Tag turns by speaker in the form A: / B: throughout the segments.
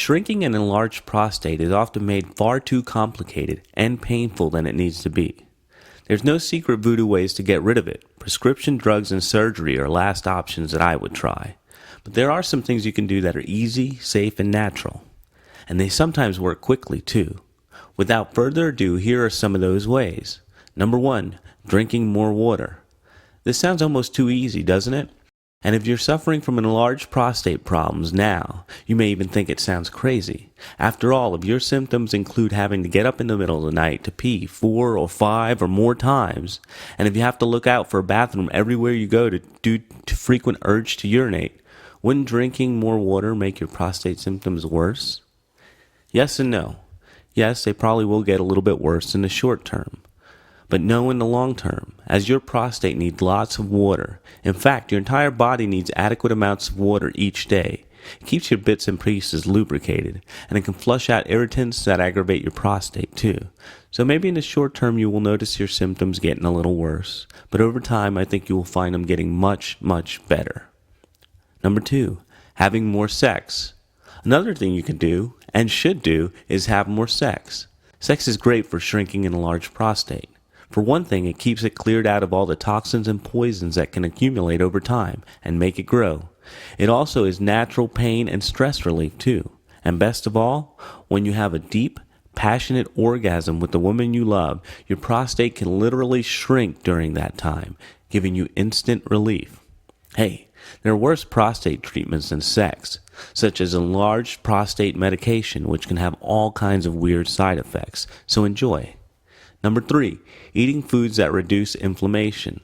A: Shrinking an enlarged prostate is often made far too complicated and painful than it needs to be. There's no secret voodoo ways to get rid of it. Prescription drugs and surgery are last options that I would try. But there are some things you can do that are easy, safe, and natural. And they sometimes work quickly, too. Without further ado, here are some of those ways. Number 1, drinking more water. This sounds almost too easy, doesn't it? And if you're suffering from enlarged prostate problems now, you may even think it sounds crazy. After all, if your symptoms include having to get up in the middle of the night to pee 4 or 5 or more times, and if you have to look out for a bathroom everywhere you go due to frequent urge to urinate, wouldn't drinking more water make your prostate symptoms worse? Yes and no. Yes, they probably will get a little bit worse in the short term. But no in the long term, as your prostate needs lots of water. In fact, your entire body needs adequate amounts of water each day. It keeps your bits and pieces lubricated, and it can flush out irritants that aggravate your prostate too. So maybe in the short term you will notice your symptoms getting a little worse, but over time I think you will find them getting much, much better. Number 2, having more sex. Another thing you can do, and should do, is have more sex. Sex is great for shrinking an enlarged prostate. For one thing, it keeps it cleared out of all the toxins and poisons that can accumulate over time and make it grow. It also is natural pain and stress relief too. And best of all, when you have a deep, passionate orgasm with the woman you love, your prostate can literally shrink during that time, giving you instant relief. Hey, there are worse prostate treatments than sex, such as enlarged prostate medication, which can have all kinds of weird side effects, so enjoy. Number 3, eating foods that reduce inflammation.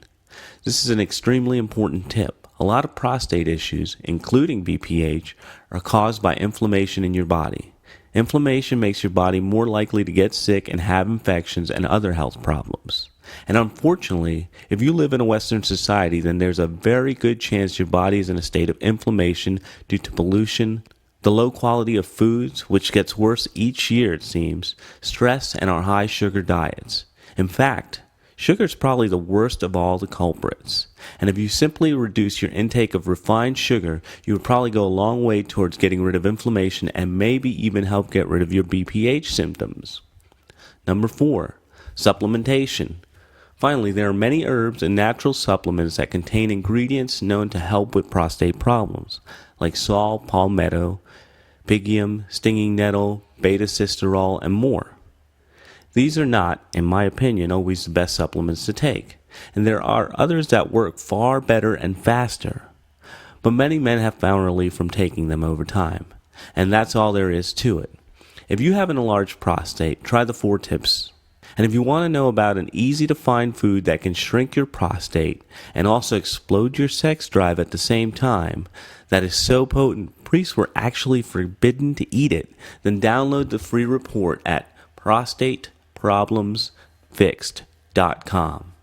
A: This is an extremely important tip. A lot of prostate issues, including BPH, are caused by inflammation in your body. Inflammation makes your body more likely to get sick and have infections and other health problems. And unfortunately, if you live in a Western society, then there's a very good chance your body is in a state of inflammation due to pollution, the low quality of foods, which gets worse each year it seems, stress, and our high sugar diets. In fact, sugar is probably the worst of all the culprits. And if you simply reduce your intake of refined sugar, you would probably go a long way towards getting rid of inflammation and maybe even help get rid of your BPH symptoms. Number 4, supplementation. Finally, there are many herbs and natural supplements that contain ingredients known to help with prostate problems, like saw palmetto, pygeum, stinging nettle, beta-sitosterol, and more. These are not, in my opinion, always the best supplements to take, and there are others that work far better and faster. But many men have found relief from taking them over time, and that's all there is to it. If you have an enlarged prostate, try the 4 tips. And if you want to know about an easy-to-find food that can shrink your prostate and also explode your sex drive at the same time, that is so potent priests were actually forbidden to eat it, then download the free report at prostateproblemsfixed.com.